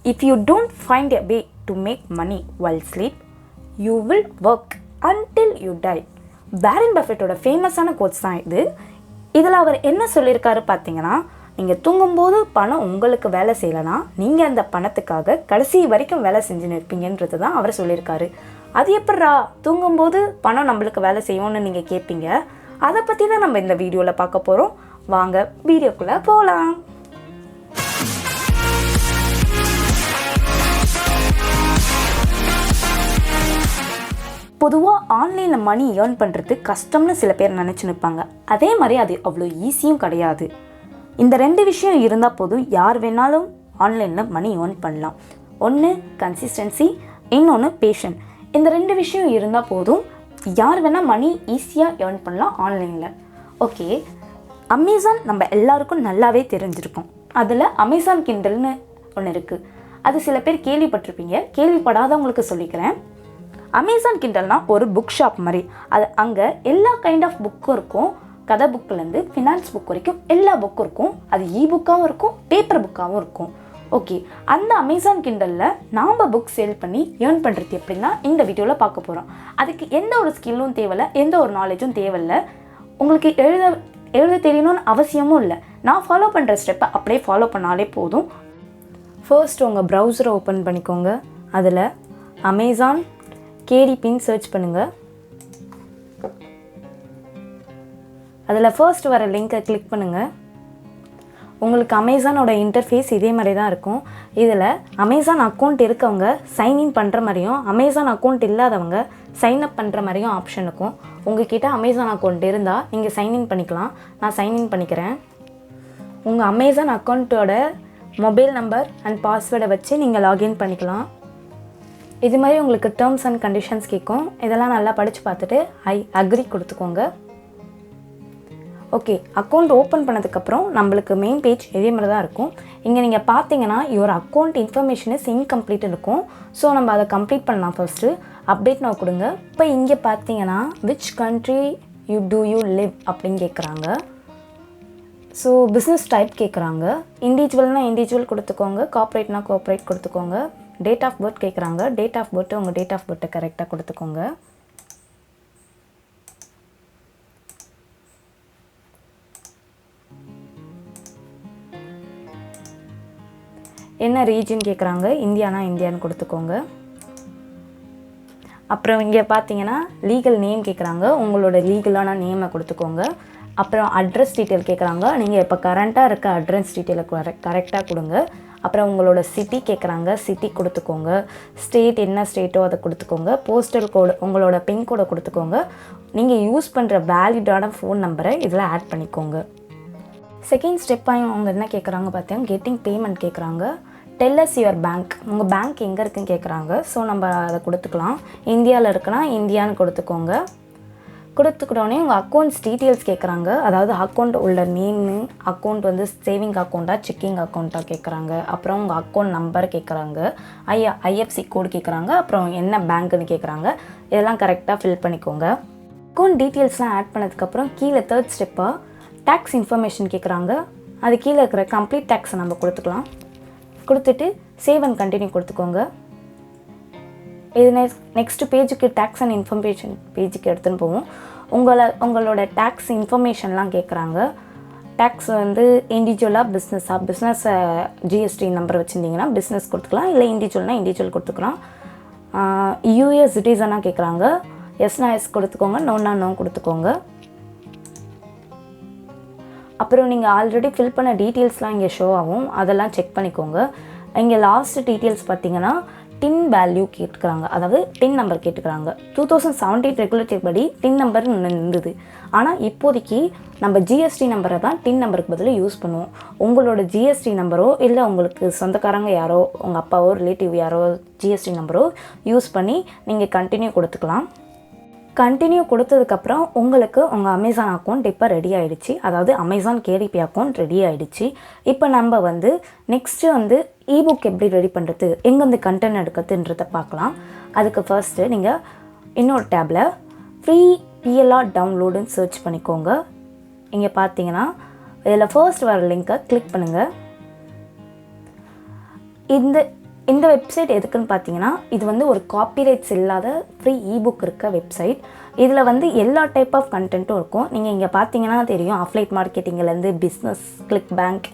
If you don't find a way to make money while sleep, you will work until you die. Warren பஃபெட்டோட ஃபேமஸான quotes தான் இது. இதில் அவர் என்ன சொல்லியிருக்காரு பார்த்தீங்கன்னா, நீங்கள் தூங்கும்போது பணம் உங்களுக்கு வேலை செய்யலைன்னா நீங்கள் அந்த பணத்துக்காக கடைசி வரைக்கும் வேலை செஞ்சுன்னு இருப்பீங்கன்றது தான் அவர் சொல்லியிருக்காரு. அது எப்பட்றா தூங்கும்போது பணம் நம்மளுக்கு வேலை செய்யும்னு நீங்கள் கேட்பீங்க. அதை பற்றி தான் நம்ம இந்த வீடியோவில் பார்க்க போகிறோம். வாங்க வீடியோக்குள்ளே போகலாம். பொதுவாக ஆன்லைனில் மணி ஏர்ன் பண்ணுறது கஷ்டம்னு சில பேர் நினச்சி நிற்பாங்க. அதே மாதிரி அது அவ்வளோ ஈஸியும் கிடையாது. இந்த ரெண்டு விஷயம் இருந்தால் போதும் யார் வேணாலும் ஆன்லைனில் மணி ஏர்ன் பண்ணலாம். ஒன்று கன்சிஸ்டன்சி, இன்னொன்று பேஷன். இந்த ரெண்டு விஷயம் இருந்தால் போதும் யார் வேணால் மணி ஈஸியாக ஏர்ன் பண்ணலாம் ஆன்லைனில். ஓகே, அமேசான் நம்ம எல்லாருக்கும் நல்லாவே தெரிஞ்சிருக்கோம். அதில் அமேசான் கிண்டல்னு ஒன்று இருக்குது. அது சில பேர் கேள்விப்பட்டிருப்பீங்க. கேள்விப்படாதவங்களுக்கு சொல்லிக்கிறேன். அமேசான் கிண்டல்னால் ஒரு புக் ஷாப் மாதிரி. அது அங்கே எல்லா கைண்ட் ஆஃப் புக்கும் இருக்கும். கதை புக்கிலேருந்து ஃபினான்ஸ் புக் வரைக்கும் எல்லா புக்கும் இருக்கும். அது புக்காகவும் இருக்கும், பேப்பர் புக்காகவும் இருக்கும். ஓகே, அந்த அமேசான் கிண்டலில் நாம் புக் சேல் பண்ணி ஏர்ன் பண்ணுறது எப்படின்னா இந்த வீடியோவில் பார்க்க போகிறோம். அதுக்கு எந்த ஒரு ஸ்கில்லும் தேவையில்லை, எந்த ஒரு நாலேஜும் தேவையில்லை. உங்களுக்கு எழுத தெரியணும்னு அவசியமும் இல்லை. நான் ஃபாலோ பண்ணுற ஸ்டெப்பை அப்படியே ஃபாலோ பண்ணாலே போதும். ஃபர்ஸ்ட் உங்கள் ப்ரௌசரை ஓப்பன் பண்ணிக்கோங்க. அதில் அமேசான் KDPன்னு சர்ச் பண்ணுங்கள். அதில் ஃபர்ஸ்ட் வர லிங்கை கிளிக் பண்ணுங்கள். உங்களுக்கு அமேசானோட இன்டர்ஃபேஸ் இதே மாதிரி தான் இருக்கும். இதில் அமேசான் அக்கௌண்ட் இருக்கவங்க சைன்இன் பண்ணுற மாதிரியும், அமேசான் அக்கௌண்ட் இல்லாதவங்க சைன்அப் பண்ணுற மாதிரியும் ஆப்ஷன் இருக்கும். உங்ககிட்ட அமேசான் அக்கௌண்ட் இருந்தால் நீங்கள் சைன்இன் பண்ணிக்கலாம். நான் சைன்இன் பண்ணிக்கிறேன். உங்கள் அமேசான் அக்கௌண்ட்டோட மொபைல் நம்பர் அண்ட் பாஸ்வேர்டை வச்சு நீங்கள் லாகின் பண்ணிக்கலாம். இது மாதிரி உங்களுக்கு டேர்ம்ஸ் அண்ட் கண்டிஷன்ஸ் கேட்கும். இதெல்லாம் நல்லா படித்து பார்த்துட்டு அக்ரி கொடுத்துக்கோங்க. ஓகே, அக்கௌண்ட் ஓப்பன் பண்ணதுக்கப்புறம் நம்மளுக்கு மெயின் பேஜ் இதே மாதிரி தான் இருக்கும். இங்கே நீங்கள் பார்த்தீங்கன்னா your account information is incomplete இருக்கும். ஸோ நம்ம அதை கம்ப்ளீட் பண்ணலாம். ஃபர்ஸ்ட்டு அப்டேட் நான் கொடுங்க. இப்போ இங்கே பார்த்தீங்கன்னா விச் கண்ட்ரி யூ லிவ் அப்படின்னு கேட்குறாங்க. ஸோ பிஸ்னஸ் டைப் கேட்குறாங்க. இண்டிவிஜுவல்னால் இண்டிவிஜுவல் கொடுத்துக்கோங்க, கார்ப்பரேட்னா கார்ப்பரேட் கொடுத்துக்கோங்க. டேட் ஆஃப் பர்த் கேட்குறாங்க. டேட் ஆஃப் பர்த்து உங்கள் டேட் ஆஃப் பர்த்தை கரெக்டாக கொடுத்துக்கோங்க. என்ன ரீஜன் கேட்குறாங்க. இந்தியானா இந்தியான்னு கொடுத்துக்கோங்க. அப்புறம் இங்கே பார்த்தீங்கன்னா லீகல் நேம் கேட்குறாங்க. உங்களோட லீகலான நேமை கொடுத்துக்கோங்க. அப்புறம் அட்ரஸ் டீட்டெயில் கேட்குறாங்க. நீங்கள் இப்போ கரண்ட்டாக இருக்க அட்ரஸ் டீட்டெயிலை கரெக்டாக கொடுங்க. அப்புறம் உங்களோட சிட்டி கேட்குறாங்க. சிட்டி கொடுத்துக்கோங்க. ஸ்டேட் என்ன ஸ்டேட்டோ அதை கொடுத்துக்கோங்க. போஸ்டல் கோடு உங்களோட பின்கோடை கொடுத்துக்கோங்க. நீங்கள் யூஸ் பண்ணுற வேலிடான ஃபோன் நம்பரை இதில் ஆட் பண்ணிக்கோங்க. செகண்ட் ஸ்டெப்பாக அவங்க என்ன கேட்குறாங்க பார்த்தீங்கன்னா கெட்டிங் பேமெண்ட் கேட்குறாங்க. டெல்லஸ் யுவர் பேங்க், உங்கள் பேங்க் எங்கே இருக்குன்னு கேட்குறாங்க. ஸோ நம்ம அதை கொடுத்துக்கலாம். இந்தியாவில் இருக்குன்னா இந்தியான்னு கொடுத்துக்கோங்க. கொடுத்துக்கிட்டோடனே உங்கள் அக்கௌண்ட்ஸ் டீட்டெயில்ஸ் கேட்குறாங்க. அதாவது அக்கௌண்ட் உள்ள நேமு, அக்கௌண்ட் வந்து சேவிங் அக்கௌண்ட்டாக செக்கிங் அக்கௌண்ட்டாக கேட்குறாங்க. அப்புறம் உங்கள் அக்கௌண்ட் நம்பர் கேட்குறாங்க. IFSC கோடு கேட்குறாங்க. அப்புறம் என்ன பேங்க்குன்னு கேட்குறாங்க. இதெல்லாம் கரெக்டாக ஃபில் பண்ணிக்கோங்க. அக்கௌண்ட் டீட்டெயில்ஸ்லாம் ஆட் பண்ணதுக்கப்புறம் கீழே தேர்ட் ஸ்டெப்பாக டேக்ஸ் இன்ஃபர்மேஷன் கேட்குறாங்க. அது கீழே இருக்கிற கம்ப்ளீட் டேக்ஸை நம்ம கொடுத்துக்கலாம். கொடுத்துட்டு சேவ் அண்ட் கண்டினியூ கொடுத்துக்கோங்க. இது நெக்ஸ்ட்டு பேஜுக்கு டேக்ஸ் அண்ட் இன்ஃபர்மேஷன் பேஜுக்கு எடுத்துன்னு போவோம். உங்களோட டேக்ஸ் இன்ஃபர்மேஷன்லாம் கேட்குறாங்க. டேக்ஸ் வந்து இண்டிவிஜுவலாக பிஸ்னஸை GST நம்பர் வச்சுருந்தீங்கன்னா பிஸ்னஸ் கொடுத்துக்கலாம். இல்லை இண்டிவிஜுவல்னால் இண்டிவிஜுவல் கொடுத்துக்கலாம். US சிட்டிசனாக கேட்குறாங்க. எஸ்னா எஸ் கொடுத்துக்கோங்க, நோனா நோ கொடுத்துக்கோங்க. அப்புறம் நீங்கள் ஆல்ரெடி ஃபில் பண்ண டீட்டெயில்ஸ்லாம் இங்கே ஷோ ஆகும். அதெல்லாம் செக் பண்ணிக்கோங்க. இங்கே லாஸ்ட் டீட்டெயில்ஸ் பார்த்தீங்கன்னா டின் வேல்யூ கேட்டுக்கிறாங்க. அதாவது டின் நம்பர் கேட்டுக்கிறாங்க. 2017 ரெகுலேட்டரி படி டின் நம்பர் இருந்தது. ஆனால் இப்போதைக்கு நம்ம GST நம்பரை தான் டின் நம்பருக்கு பதில் யூஸ் பண்ணுவோம். உங்களோட GST நம்பரோ இல்லை உங்களுக்கு சொந்தக்காரங்க யாரோ, உங்கள் அப்பாவோ ரிலேட்டிவ் யாரோ GST நம்பரோ யூஸ் பண்ணி நீங்கள் கண்டினியூ கொடுத்துக்கலாம். கண்டினியூ கொடுத்ததுக்கப்புறம் உங்களுக்கு உங்கள் அமேசான் அக்கௌண்ட் இப்போ ரெடி ஆகிடுச்சு. அதாவது அமேசான் KDP அக்கௌண்ட் ரெடி ஆகிடுச்சு. இப்போ நம்ம வந்து நெக்ஸ்ட்டு வந்து இபுக் எப்படி ரெடி பண்ணுறது, எங்கேருந்து கண்டென்ட் எடுக்கிறதுன்றதை பார்க்கலாம். அதுக்கு ஃபர்ஸ்ட்டு நீங்கள் இன்னொரு டேப்பில் ஃப்ரீ PLR டவுன்லோடுன்னு சர்ச் பண்ணிக்கோங்க. இங்கே பார்த்தீங்கன்னா இதில் ஃபர்ஸ்ட் வர லிங்க்கை கிளிக் பண்ணுங்கள். இந்த வெப்சைட் எதுக்குன்னு பார்த்தீங்கன்னா, இது வந்து ஒரு காப்பிரைட்ஸ் இல்லாத ஃப்ரீ இபுக் இருக்க வெப்சைட். இதில் வந்து எல்லா டைப் ஆஃப் கண்டென்ட்டும் இருக்கும். நீங்கள் இங்கே பார்த்தீங்கன்னா தெரியும், அஃப்லைட் மார்க்கெட்டிங்லேருந்து பிஸ்னஸ், கிளிக் பேங்க்,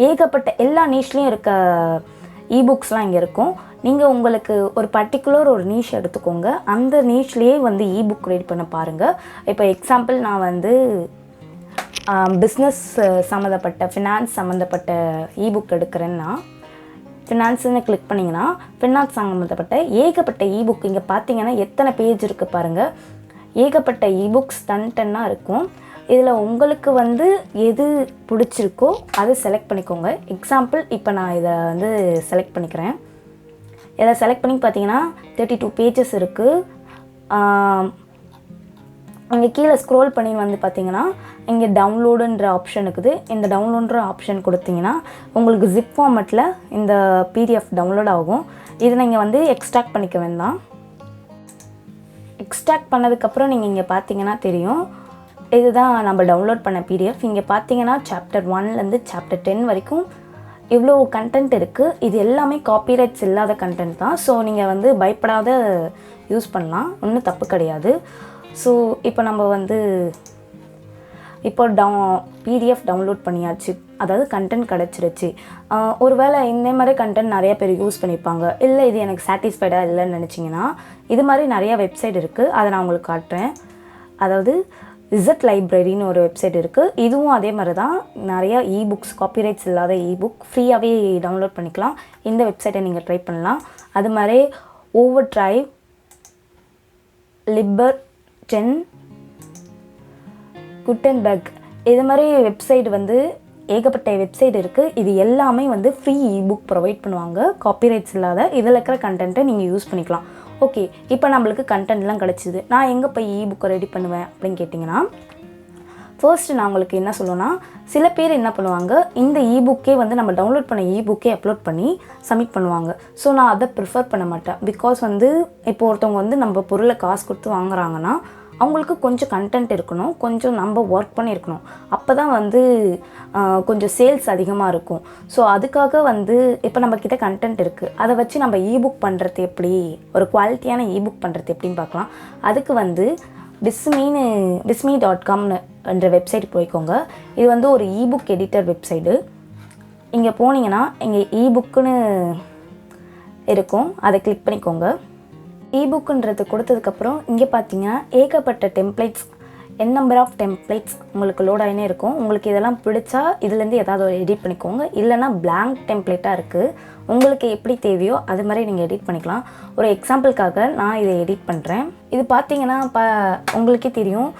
ஏகப்பட்ட எல்லா நீஷ்லேயும் இருக்க இபுக்ஸ்லாம் இங்கே இருக்கும். நீங்கள் உங்களுக்கு ஒரு பர்டிகுலர் ஒரு நீஷ் எடுத்துக்கோங்க. அந்த நீஷ்லேயே வந்து இபுக் ரெடி பண்ண பாருங்கள். இப்போ எக்ஸாம்பிள் நான் வந்து பிஸ்னஸ் சம்மந்தப்பட்ட, ஃபினான்ஸ் சம்மந்தப்பட்ட இபுக் எடுக்கிறேன்னா, ஃபினான்ஸ்னு கிளிக் பண்ணிங்கன்னா ஃபினான்ஸ் சம்மந்தப்பட்ட ஏகப்பட்ட இபுக் இங்கே பார்த்தீங்கன்னா எத்தனை பேஜ் இருக்குது பாருங்கள். ஏகப்பட்ட இபுக்ஸ் டன்னாக இருக்கும். இதில் உங்களுக்கு வந்து எது பிடிச்சிருக்கோ அதை செலக்ட் பண்ணிக்கோங்க. எக்ஸாம்பிள் இப்போ நான் இதை வந்து செலக்ட் பண்ணிக்கிறேன். இதை செலக்ட் பண்ணி பார்த்தீங்கன்னா 32 பேஜஸ் இருக்குது. இங்கே கீழே ஸ்க்ரோல் பண்ணி வந்து பார்த்தீங்கன்னா இங்கே டவுன்லோடுன்ற ஆப்ஷன் இருக்குது. இந்த டவுன்லோடுன்ற ஆப்ஷன் கொடுத்தீங்கன்னா உங்களுக்கு ஜிப் ஃபார்மெட்டில் இந்த பிடிஎஃப் டவுன்லோட் ஆகும். இதை நீங்கள் வந்து எக்ஸ்ட்ராக்ட் பண்ணிக்க வேண்டாம். எக்ஸ்ட்ராக்ட் பண்ணதுக்கப்புறம் நீங்கள் இங்கே பார்த்தீங்கன்னா தெரியும், இதுதான் நம்ம டவுன்லோட் பண்ண பிடிஎஃப். இங்கே பார்த்தீங்கன்னா சாப்டர் 1லேருந்து சாப்டர் 10 வரைக்கும் இவ்வளோ கண்டென்ட் இருக்குது. இது எல்லாமே காப்பிரைட்ஸ் இல்லாத கண்டென்ட் தான். ஸோ நீங்கள் வந்து பயப்படாத யூஸ் பண்ணலாம், ஒன்றும் தப்பு கிடையாது. ஸோ இப்போ நம்ம வந்து பிடிஎஃப் டவுன்லோட் பண்ணியாச்சு, அதாவது கண்டென்ட் கிடச்சிருச்சு. ஒருவேளை இந்த மாதிரி கண்டென்ட் நிறைய பேர் யூஸ் பண்ணியிருப்பாங்க, இல்லை இது எனக்கு சாட்டிஸ்ஃபைடாக இல்லைன்னு நினச்சிங்கன்னா இது மாதிரி நிறையா வெப்சைட் இருக்குது. அதை நான் உங்களுக்கு காட்டுறேன். அதாவது இசட் லைப்ரரின்னு ஒரு வெப்சைட் இருக்குது. இதுவும் அதே மாதிரி தான், நிறையா இபுக்ஸ், காப்பிரைட்ஸ் இல்லாத இபுக் ஃப்ரீயாகவே டவுன்லோட் பண்ணிக்கலாம். இந்த வெப்சைட்டை நீங்கள் ட்ரை பண்ணலாம். அது மாதிரி ஓவர் டிரைவ், லிபர்டன், குட்டன்பர்க், இது மாதிரி வெப்சைட் வந்து ஏகப்பட்ட வெப்சைட் இருக்குது. இது எல்லாமே வந்து ஃப்ரீ இபுக் ப்ரொவைட் பண்ணுவாங்க, காப்பிரைட்ஸ் இல்லாத. இதில் இருக்கிற கண்டென்ட்டை நீங்கள் யூஸ் பண்ணிக்கலாம். ஓகே, இப்போ நம்மளுக்கு கண்டென்ட்லாம் கிடச்சிது. நான் எங்கே போய் இபுக்கை ரெடி பண்ணுவேன் அப்படின்னு கேட்டிங்கன்னா, ஃபர்ஸ்ட்டு நான் உங்களுக்கு என்ன சொல்லுவேன்னா, சில பேர் என்ன பண்ணுவாங்க, இந்த இபுக்கே வந்து நம்ம டவுன்லோட் பண்ண இபுக்கே அப்லோட் பண்ணி சப்மிட் பண்ணுவாங்க. ஸோ நான் அதை ப்ரிஃபர் பண்ண மாட்டேன். பிகாஸ் வந்து இப்போ ஒருத்தவங்க வந்து நம்ம பொருளை காசு கொடுத்து வாங்குறாங்கன்னா அவங்களுக்கு கொஞ்சம் கண்டென்ட் இருக்கணும், கொஞ்சம் நம்ம ஒர்க் பண்ணியிருக்கணும். அப்போ தான் வந்து கொஞ்சம் சேல்ஸ் அதிகமாக இருக்கும். ஸோ அதுக்காக வந்து இப்போ நம்மக்கிட்ட கண்டென்ட் இருக்குது, அதை வச்சு நம்ம இபுக் பண்ணுறது எப்படி, ஒரு குவாலிட்டியான இபுக் பண்ணுறது எப்படின்னு பார்க்கலாம். அதுக்கு வந்து bisme.com என்ற வெப்சைட் போய்க்கோங்க. இது வந்து ஒரு இபுக் எடிட்டர் வெப்சைட்டு. இங்கே போனீங்கன்னா இங்கே இபுக்குன்னு இருக்கும், அதை கிளிக் பண்ணிக்கோங்க. இபுக்குன்றது கொடுத்ததுக்கப்புறம் இங்கே பார்த்தீங்கன்னா ஏகப்பட்ட டெம்ப்ளேட்ஸ், நம்பர் ஆஃப் டெம்ப்ளேட்ஸ் உங்களுக்கு லோட் ஆகினே இருக்கும். உங்களுக்கு இதெல்லாம் பிடிச்சா இதுலேருந்து ஏதாவது ஒரு எடிட் பண்ணிக்கோங்க, இல்லைனா பிளாங்க் டெம்ப்ளேட்டாக இருக்குது. உங்களுக்கு எப்படி தேவையோ அது மாதிரி நீங்கள் எடிட் பண்ணிக்கலாம். ஒரு எக்ஸாம்பிளுக்காக நான் இதை எடிட் பண்ணுறேன். இது பார்த்தீங்கன்னா உங்களுக்கே தெரியும்,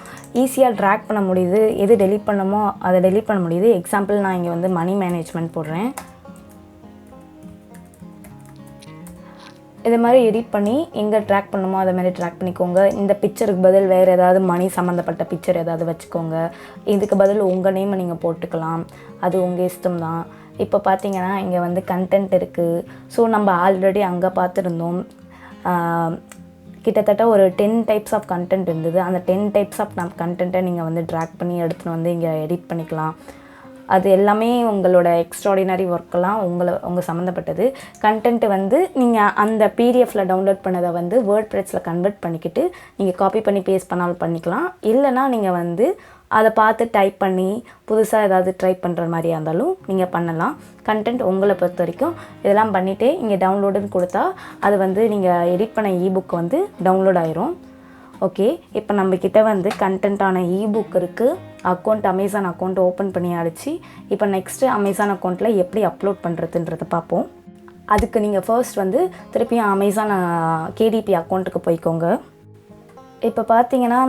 ஈஸியாக ட்ராக் பண்ண முடியுது, எது டெலீட் பண்ணமோ அதை டெலீட் பண்ண முடியுது. எக்ஸாம்பிள் நான் இங்கே வந்து மணி மேனேஜ்மெண்ட் போடுறேன். இது மாதிரி எடிட் பண்ணி எங்கே ட்ராக் பண்ணணுமோ அதை மாதிரி ட்ராக் பண்ணிக்கோங்க. இந்த பிக்சருக்கு பதில் வேறு ஏதாவது மணி சம்மந்தப்பட்ட பிக்சர் ஏதாவது வச்சுக்கோங்க. இதுக்கு பதில் உங்கள் நேமை நீங்கள் போட்டுக்கலாம், அது உங்கள் இஷ்டம் தான். இப்போ பார்த்தீங்கன்னா இங்கே வந்து கண்டென்ட் இருக்குது. ஸோ நம்ம ஆல்ரெடி அங்கே பார்த்துருந்தோம், கிட்டத்தட்ட ஒரு 10 டைப்ஸ் ஆஃப் கண்டென்ட் இருந்தது. அந்த 10 டைப்ஸ் ஆஃப் கண்டென்ட்டை நீங்கள் வந்து ட்ராக் பண்ணி எடுத்துன்னு வந்து இங்கே எடிட் பண்ணிக்கலாம். அது எல்லாமே உங்களோட எக்ஸ்ட்ராடினரி ஒர்க்கெல்லாம் உங்கள் சம்மந்தப்பட்டது. கண்டென்ட்டு வந்து நீங்கள் அந்த பிடிஎஃப்பில் டவுன்லோட் பண்ணதை வந்து வேர்ட் ப்ரெஸ்ஸில் கன்வெர்ட் பண்ணிக்கிட்டு நீங்கள் காப்பி பண்ணி பேஸ்ட் பண்ணாலும் பண்ணிக்கலாம். இல்லைனா நீங்கள் வந்து அதை பார்த்து டைப் பண்ணி புதுசாக ஏதாவது ட்ரை பண்ணுற மாதிரியா இருந்தாலும் நீங்கள் பண்ணலாம். கண்டென்ட் உங்களை பொறுத்த வரைக்கும் இதெல்லாம் பண்ணிவிட்டு இங்கே டவுன்லோடுன்னு கொடுத்தா அது வந்து நீங்கள் எடிட் பண்ண இபுக் வந்து டவுன்லோட் ஆயிரும். ஓகே, இப்போ நம்மக்கிட்ட வந்து கண்டென்ட்டான இபுக் இருக்குது. அக்கௌண்ட், அமேசான் அக்கௌண்ட் ஓப்பன் பண்ணி அடிச்சு இப்போ நெக்ஸ்ட்டு அமேசான் அக்கௌண்ட்டில் எப்படி அப்லோட் பண்ணுறதுன்றதை பார்ப்போம். அதுக்கு நீங்கள் ஃபர்ஸ்ட் வந்து திருப்பியும் அமேசான் கேடிபி அக்கௌண்ட்டுக்கு போய்க்கோங்க. இப்போ பார்த்தீங்கன்னா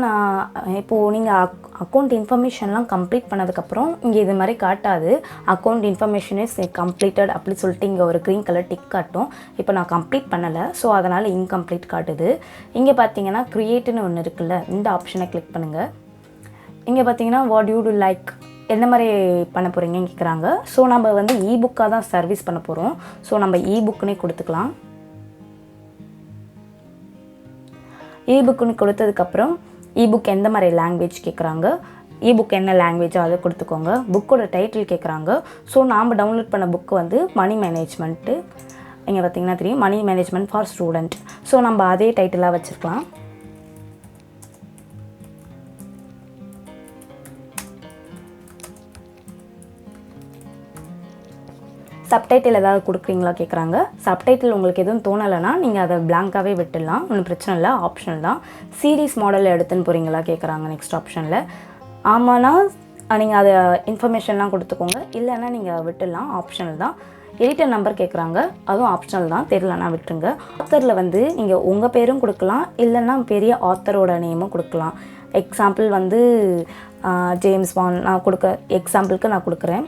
இப்போது நீங்கள் அக்கௌண்ட் இன்ஃபர்மேஷன்லாம் கம்ப்ளீட் பண்ணதுக்கப்புறம் இங்கே இது மாதிரி காட்டாது, அக்கௌண்ட் இன்ஃபர்மேஷன் இஸ் கம்ப்ளீட்டட் அப்படி சொல்லிட்டு இங்கே ஒரு க்ரீன் கலர் டிக் காட்டும். இப்போ நான் கம்ப்ளீட் பண்ணலை, ஸோ அதனால் இன்கம்ப்ளீட் காட்டுது. இங்கே பார்த்தீங்கன்னா க்ரியேட்டுன்னு ஒன்று இருக்குல்ல, இந்த ஆப்ஷனை கிளிக் பண்ணுங்கள். இங்கே பார்த்தீங்கன்னா வாட் யூ டு லைக், என்ன மாதிரி பண்ண போகிறீங்கன்னு கேட்குறாங்க. ஸோ நம்ம வந்து இபுக்காக தான் சர்வீஸ் பண்ண போகிறோம். ஸோ நம்ம இபுக்குன்னே கொடுத்துக்கலாம். இபுக்குன்னு கொடுத்ததுக்கப்புறம் இபுக் எந்த மாதிரி லாங்குவேஜ் கேட்குறாங்க, இபுக் என்ன லாங்குவேஜோ அதை கொடுத்துக்கோங்க. புக்கோட டைட்டில் கேட்குறாங்க. ஸோ நாம் டவுன்லோட் பண்ண புக்கு வந்து மணி மேனேஜ்மெண்ட்டு. இங்கே பார்த்தீங்கன்னா தெரியும், money management for student. So நம்ம அதே டைட்டிலாக வச்சுருக்கலாம். சப்டைட்டில் ஏதாவது கொடுக்குறீங்களா கேட்குறாங்க. சப்டைட்டில் உங்களுக்கு எதுவும் தோணலைன்னா நீங்கள் அதை பிளாங்காகவே விட்டுடலாம், ஒன்றும் பிரச்சனை இல்லை, ஆப்ஷனல் தான். சீரீஸ் மாடல் எடுத்துன்னு போகிறீங்களா கேட்குறாங்க நெக்ஸ்ட் ஆப்ஷனில். ஆமான்னா நீங்கள் அதை இன்ஃபர்மேஷன்லாம் கொடுத்துக்கோங்க, இல்லைன்னா நீங்கள் விட்டுடலாம், ஆப்ஷனல் தான். எடிட்டர் நம்பர் கேட்குறாங்க, அதுவும் ஆப்ஷனல் தான், தெரியலன்னா விட்டுருங்க. ஆத்தரில் வந்து நீங்கள் உங்கள் பேரும் கொடுக்கலாம், இல்லைன்னா பெரிய ஆத்தரோட நேமும் கொடுக்கலாம். எக்ஸாம்பிள் வந்து ஜேம்ஸ் பாண்ட் நான் எக்ஸாம்பிளுக்கு நான் கொடுக்குறேன்,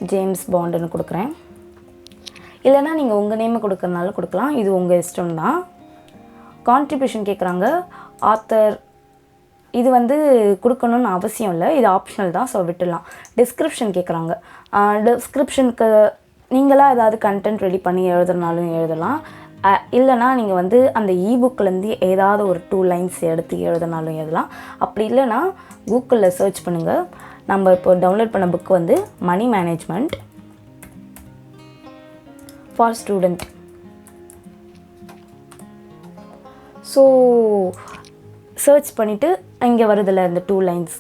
ஜேம்ஸ் பாண்டுன்னு கொடுக்குறேன். இல்லைனா நீங்கள் உங்கள் நேமை கொடுக்குறனால கொடுக்கலாம், இது உங்கள் இஷ்டம் தான். கான்ட்ரிபியூஷன் கேட்குறாங்க, ஆத்தர் இது வந்து கொடுக்கணுன்னு அவசியம் இல்லை, இது ஆப்ஷனல் தான், ஸோ விட்டுடலாம். டிஸ்கிரிப்ஷன் கேட்குறாங்க. டிஸ்கிரிப்ஷனுக்கு நீங்களாக ஏதாவது கண்டென்ட் ரெடி பண்ணி எழுதுனாலும் எழுதலாம், இல்லைனா நீங்கள் வந்து அந்த இபுக்லேருந்து ஏதாவது ஒரு 2 லைன்ஸ் எடுத்து எழுதினாலும் எழுதலாம். அப்படி இல்லைனா கூகுளில் சர்ச் பண்ணுங்கள். நம்ம இப்போ டவுன்லோட் பண்ண புக் வந்து money management for student. So search பண்ணிவிட்டு இங்கே வருதில்ல இந்த 2 லைன்ஸ்,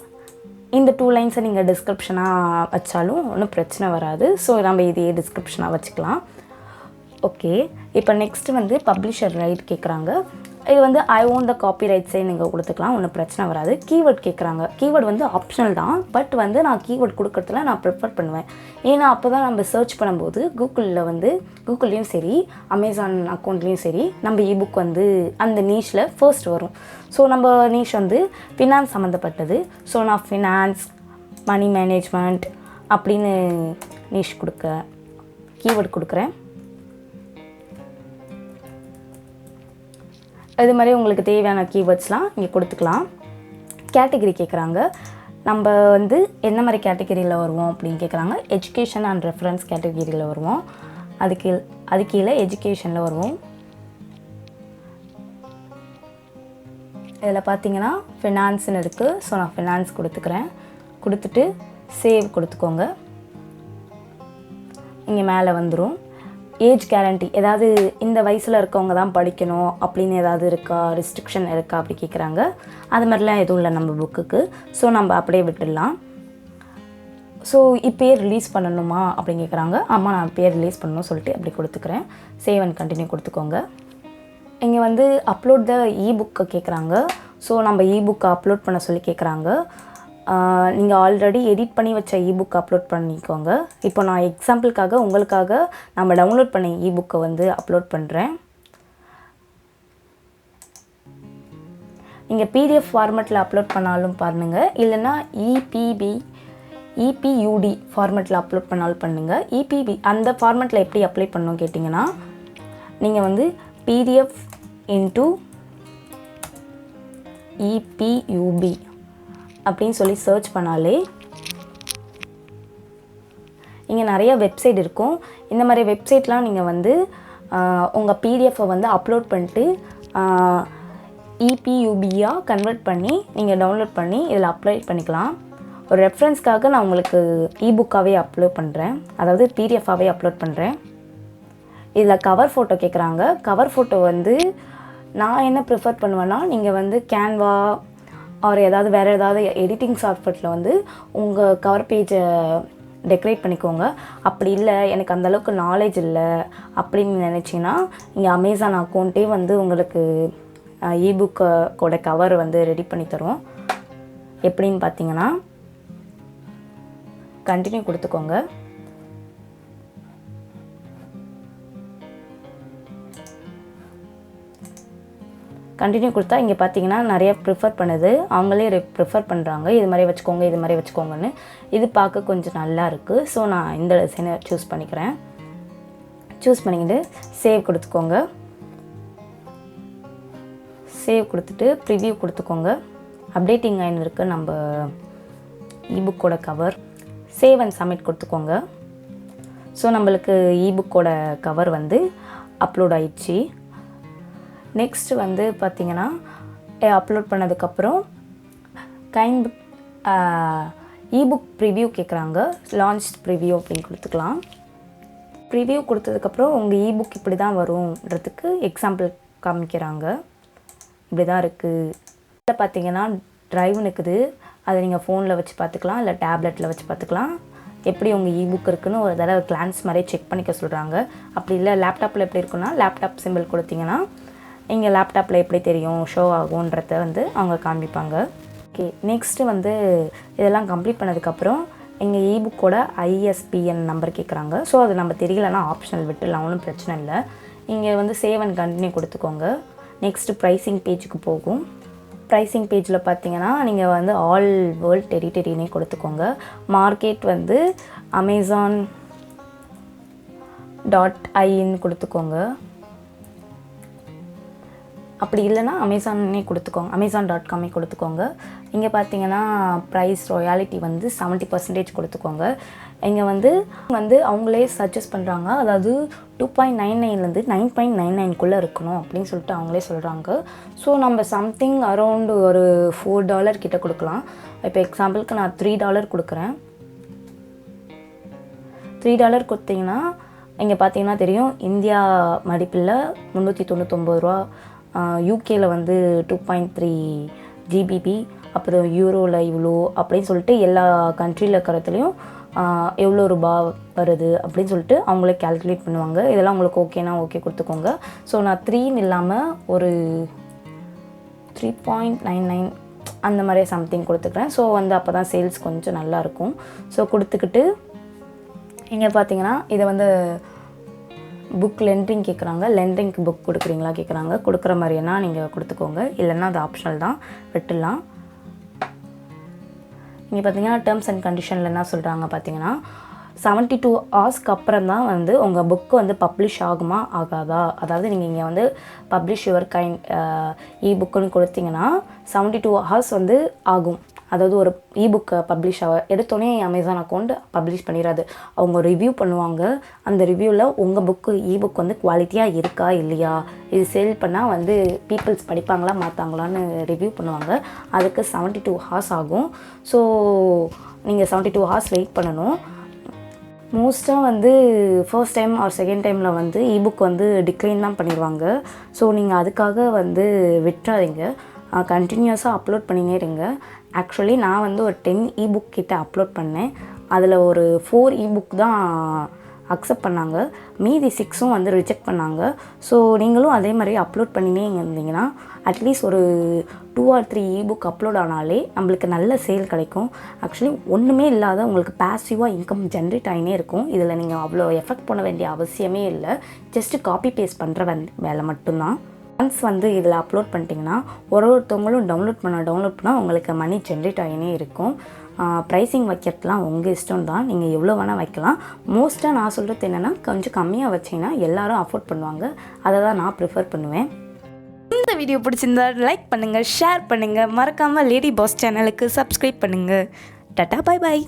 இந்த 2 லைன்ஸை நீங்கள் டிஸ்கிரிப்ஷனாக வச்சாலும் ஒன்றும் பிரச்சனை வராது. ஸோ நம்ம இதையே டிஸ்கிரிப்ஷனாக வச்சுக்கலாம். ஓகே, இப்போ நெக்ஸ்ட்டு வந்து பப்ளிஷர் ரைட் கேட்குறாங்க. இது வந்து ஐ ஓன் த காப்பி ரைட்ஸே நீங்கள் கொடுத்துக்கலாம், ஒன்றும் பிரச்சனை வராது. கீவேர்ட் கேட்குறாங்க. கீவேர்ட் வந்து ஆப்ஷனல் தான், பட் வந்து நான் கீவேர்ட் கொடுக்குறதுல நான் ப்ரிஃபர் பண்ணுவேன். ஏன்னா அப்போ தான் நம்ம சர்ச் பண்ணும்போது கூகுள்லேயும் சரி, அமேசான் அக்கௌண்ட்லேயும் சரி, நம்ம இபுக் வந்து அந்த நீஷில் ஃபர்ஸ்ட் வரும். ஸோ நம்ம நீஷ் வந்து ஃபினான்ஸ் சம்மந்தப்பட்டது. ஸோ நான் ஃபினான்ஸ், மணி மேனேஜ்மெண்ட் அப்படின்னு நீஷ் கீவேர்ட் கொடுக்குறேன். இது மாதிரி உங்களுக்கு தேவையான கீவேர்ட்ஸ்லாம் இங்கே கொடுத்துக்கலாம். கேட்டகிரி கேட்குறாங்க. நம்ம வந்து என்ன மாதிரி கேட்டகிரியில் வருவோம் அப்படின்னு கேட்குறாங்க. எஜுகேஷன் அண்ட் ரெஃபரன்ஸ் கேட்டகிரியில் வருவோம். அது கீழே எஜுகேஷனில் வருவோம். இதில் பார்த்தீங்கன்னா ஃபினான்ஸ்னு இருக்குது. ஸோ நான் ஃபினான்ஸ் கொடுத்துக்கிறேன். கொடுத்துட்டு சேவ் கொடுத்துக்கோங்க. இங்கே மேலே வந்துடும். ஏஜ் கேரண்டி, ஏதாவது இந்த வயசில் இருக்கவங்க தான் படிக்கணும் அப்படின்னு ஏதாவது இருக்கா, ரெஸ்ட்ரிக்ஷன் இருக்கா அப்படி கேட்குறாங்க. அது மாதிரிலாம் எதுவும் இல்லை நம்ம புக்குக்கு. ஸோ நம்ம அப்படியே விட்டுடலாம். ஸோ இப்போயே ரிலீஸ் பண்ணணுமா அப்படின்னு கேட்குறாங்க. ஆமாம், நான் இப்போயே ரிலீஸ் பண்ணணும் சொல்லிட்டு அப்படி கொடுத்துக்கிறேன். சேவ் அண்ட் கண்டினியூ கொடுத்துக்கோங்க. இங்கே வந்து அப்லோட் த இபுக்கை கேட்குறாங்க. ஸோ நம்ம இபுக்கை அப்லோட் பண்ண சொல்லி கேட்குறாங்க. நீங்கள் ஆல்ரெடி எடிட் பண்ணி வச்ச இபுக் அப்லோட் பண்ணிக்கோங்க. இப்போ நான் எக்ஸாம்பிளுக்காக உங்களுக்காக நம்ம டவுன்லோட் பண்ண இபுக்கை வந்து அப்லோட் பண்ணுறேன். நீங்கள் பிடிஎஃப் ஃபார்மேட்டில் அப்லோட் பண்ணாலும் பண்ணுங்கள், இல்லைன்னா இபியூடி ஃபார்மேட்டில் அப்லோட் பண்ணாலும் பண்ணுங்கள். அந்த ஃபார்மேட்டில் எப்படி அப்ளை பண்ணணும் கேட்டிங்கன்னா, நீங்கள் வந்து பிடிஎஃப் இன்ட்டு இபியூபி அப்படின்னு சொல்லி சர்ச் பண்ணாலே இங்கே நிறைய வெப்சைட் இருக்கும். இந்த மாதிரி வெப்சைட்லாம் நீங்கள் வந்து உங்கள் பிடிஎஃப்பை வந்து அப்லோட் பண்ணிட்டு இபியூபியாக கன்வெர்ட் பண்ணி நீங்கள் டவுன்லோட் பண்ணி இதில் அப்ளை பண்ணிக்கலாம். ஒரு ரெஃபரன்ஸ்க்காக நான் உங்களுக்கு இபுக்காகவே அப்லோட் பண்ணுறேன், அதாவது பிடிஎஃபாகவே அப்லோட் பண்ணுறேன். இதில் கவர் ஃபோட்டோ கேட்குறாங்க. கவர் ஃபோட்டோ வந்து நான் என்ன ப்ரிஃபர் பண்ணுவேன்னா, நீங்கள் வந்து கேன்வா ஆர் வேறு ஏதாவது எடிட்டிங் சாஃப்ட்வேரில் வந்து உங்கள் கவர் பேஜை டெக்கரேட் பண்ணிக்கோங்க. அப்படி இல்லை எனக்கு அந்தளவுக்கு நாலேஜ் இல்லை அப்படின்னு நினச்சிங்கன்னா, இங்கே அமேசான் அக்கௌண்ட்டே வந்து உங்களுக்கு இபுக்கோட கவர் வந்து ரெடி பண்ணி தரும். எப்படின்னு பார்த்தீங்கன்னா, கண்டினியூ கொடுத்துக்கோங்க. கண்டினியூ கொடுத்தா இங்கே பார்த்தீங்கன்னா நிறைய ப்ரிஃபர் பண்ணுது, அவங்களே ப்ரிஃபர் பண்ணுறாங்க. இது மாதிரி வச்சுக்கோங்க, இது மாதிரி வச்சுக்கோங்கன்னு. இது பார்க்க கொஞ்சம் நல்லா இருக்குது. ஸோ நான் இந்த டிசைனை சூஸ் பண்ணிக்கிறேன். சூஸ் பண்ணிக்கிட்டு சேவ் கொடுத்துக்கோங்க. சேவ் கொடுத்துட்டு ப்ரிவ்யூ கொடுத்துக்கோங்க. அப்டேட்டிங் ஆயின் இருக்குது நம்ம இபுக்கோட கவர். சேவ் அண்ட் சப்மிட் கொடுத்துக்கோங்க. ஸோ நம்மளுக்கு இபுக்கோட கவர் வந்து அப்லோட் ஆயிடுச்சு. நெக்ஸ்ட் வந்து பார்த்திங்கன்னா, அப்லோட் பண்ணதுக்கப்புறம் இபுக் ப்ரிவ்யூ கேட்குறாங்க. லான்ச் ப்ரிவ்யூ அப்படின்னு கொடுத்துக்கலாம். ப்ரிவ்யூ கொடுத்ததுக்கப்புறம் உங்கள் இபுக் இப்படி தான் வரும்ன்றதுக்கு எக்ஸாம்பிள் காமிக்கிறாங்க. இப்படி தான் இருக்குது. இதில் பார்த்தீங்கன்னா ட்ரைவ்னு இருக்குது. அதை நீங்கள் ஃபோனில் வச்சு பார்த்துக்கலாம், இல்லை டேப்லெட்டில் வச்சு பார்த்துக்கலாம். எப்படி உங்கள் இபுக் இருக்குன்னு ஒரு தடவை கிளான்ஸ் மாதிரி செக் பண்ணிக்க சொல்கிறாங்க. அப்படி இல்லை லேப்டாப்பில் எப்படி இருக்குன்னா லேப்டாப் சிம்பிள் கொடுத்தீங்கன்னா இங்கே லேப்டாப்பில் எப்படி தெரியும் ஷோ ஆகுன்றத வந்து அவங்க காமிப்பாங்க. ஓகே, நெக்ஸ்ட்டு வந்து இதெல்லாம் கம்ப்ளீட் பண்ணதுக்கப்புறம் எங்கள் இபுக்கோட ISBN நம்பர் கேட்குறாங்க. ஸோ அது நம்ம தெரியலன்னா ஆப்ஷனல் விட்டுலாம், ஒன்றும் பிரச்சனை இல்லை. இங்கே வந்து சேவ் அண்ட் கண்டினியூ கொடுத்துக்கோங்க. நெக்ஸ்ட்டு ப்ரைஸிங் பேஜுக்கு போகும். ப்ரைஸிங் பேஜில் பார்த்தீங்கன்னா நீங்கள் வந்து ஆல் வேர்ல்ட் டெரிட்டரினே கொடுத்துக்கோங்க. மார்க்கெட் வந்து Amazon.in கொடுத்துக்கோங்க. அப்படி இல்லைனா அமேசானே கொடுத்துக்கோங்க, Amazon.com கொடுத்துக்கோங்க. இங்கே பார்த்தீங்கன்னா ப்ரைஸ் ராயல்ட்டி வந்து 70% கொடுத்துக்கோங்க. இங்கே வந்து அவங்களே சஜஸ்ட் பண்ணுறாங்க, அதாவது 2.99லேருந்து 9.99 இருக்கணும் அப்படின்னு சொல்லிட்டு அவங்களே சொல்கிறாங்க. ஸோ நம்ம சம்திங் அரௌண்ட் ஒரு $4 கிட்ட கொடுக்கலாம். இப்போ எக்ஸாம்பிளுக்கு நான் $3 கொடுக்குறேன். $3 கொடுத்தீங்கன்னா இங்கே பார்த்தீங்கன்னா தெரியும் இந்தியா மதிப்பில் 399 ரூபா, யூகேல வந்து 2.3 GBP, அப்புறம் யூரோவில் இவ்வளோ அப்படின்னு சொல்லிட்டு எல்லா கண்ட்ரியில் இருக்கிறதுலையும் எவ்வளோ ரூபா வருது அப்படின்னு சொல்லிட்டு அவங்களே கேல்குலேட் பண்ணுவாங்க. இதெல்லாம் உங்களுக்கு ஓகேனா ஓகே கொடுத்துக்கோங்க. ஸோ நான் 3ன்னு இல்லாமல் ஒரு 3.99 அந்த மாதிரி சம்திங் கொடுத்துக்கிறேன். ஸோ வந்து அப்போ தான் சேல்ஸ் கொஞ்சம் நல்லாயிருக்கும். ஸோ கொடுத்துக்கிட்டு இங்கே பார்த்தீங்கன்னா இதை வந்து புக் லெண்டிங் கேட்குறாங்க. லெண்டிங்க்கு புக் கொடுக்குறீங்களா கேட்குறாங்க. கொடுக்குற மாதிரினா நீங்கள் கொடுத்துக்கோங்க, இல்லைன்னா அது ஆப்ஷனல் தான், விட்டுடலாம். இங்கே பார்த்தீங்கன்னா டேர்ம்ஸ் அண்ட் கண்டிஷனில் என்ன சொல்கிறாங்க பார்த்தீங்கன்னா 72 ஹவர்ஸ்க்கு அப்புறம் தான் வந்து உங்கள் புக்கு வந்து பப்ளிஷ் ஆகுமா ஆகாதா. அதாவது நீங்கள் இங்கே வந்து பப்ளிஷ் யுவர் இபுக்குன்னு கொடுத்தீங்கன்னா 72 ஹவர்ஸ் வந்து ஆகும். அதாவது ஒரு இபுக்கை பப்ளிஷ் எடுத்தோடனே அமேசான் அக்கௌண்ட் பப்ளிஷ் பண்ணிடாது. அவங்க ரிவ்யூ பண்ணுவாங்க. அந்த ரிவ்யூவில் உங்கள் புக்கு இபுக் வந்து குவாலிட்டியாக இருக்கா இல்லையா, இது சேல் பண்ணால் வந்து பீப்புள்ஸ் படிப்பாங்களா மாற்றாங்களான்னு ரிவ்யூ பண்ணுவாங்க. அதுக்கு 72 ஹவர்ஸ் ஆகும். ஸோ நீங்கள் 72 ஹவர்ஸ் வெயிட் பண்ணணும். மோஸ்ட்டாக வந்து ஃபர்ஸ்ட் டைம் ஆர் செகண்ட் டைமில் வந்து இபுக் வந்து டிக்ளைன் தான் பண்ணிடுவாங்க. ஸோ நீங்கள் அதுக்காக வந்து விட்டுறாதீங்க, கண்டினியூஸாக அப்லோட் பண்ணினே இருங்க. ஆக்சுவலி நான் வந்து ஒரு 10 இபுக் கிட்ட அப்லோட் பண்ணேன். அதில் ஒரு 4 இபுக் தான் அக்செப்ட் பண்ணாங்க, மீதி 6ம் வந்து ரிஜெக்ட் பண்ணாங்க. ஸோ நீங்களும் அதே மாதிரி அப்லோட் பண்ணினே இருந்தீங்கன்னா அட்லீஸ்ட் ஒரு 2 or 3 இபுக் அப்லோட் ஆனாலே நம்மளுக்கு நல்ல சேல் கிடைக்கும். ஆக்சுவலி ஒன்றுமே இல்லாத உங்களுக்கு பேசிவாக இன்கம் ஜென்ரேட் ஆகினே இருக்கும். இதில் நீங்கள் அவ்வளோ எஃபெக்ட் பண்ண வேண்டிய அவசியமே இல்லை. ஜஸ்ட்டு காப்பி பேஸ்ட் பண்ணுற வேலை மட்டும்தான். ஒன்ஸ் வந்து இதில் அப்லோட் பண்ணிட்டீங்கன்னா ஒருத்தவங்களும் டவுன்லோட் பண்ணால் உங்களுக்கு மணி ஜென்ரேட் ஆகினே இருக்கும். ப்ரைஸிங் வைக்கிறதுலாம் உங்கள் இஷ்டம் தான், நீங்கள் எவ்வளோ வேணால் வைக்கலாம். மோஸ்ட்டாக நான் சொல்கிறது என்னென்னா கொஞ்சம் கம்மியாக வச்சிங்கன்னா எல்லோரும் அஃபோர்ட் பண்ணுவாங்க. அதை தான் நான் ப்ரிஃபர் பண்ணுவேன். இந்த வீடியோ பிடிச்சிருந்தா லைக் பண்ணுங்கள், ஷேர் பண்ணுங்கள், மறக்காமல் லேடி பாஸ் சேனலுக்கு சப்ஸ்கிரைப் பண்ணுங்கள். Tata, bye bye.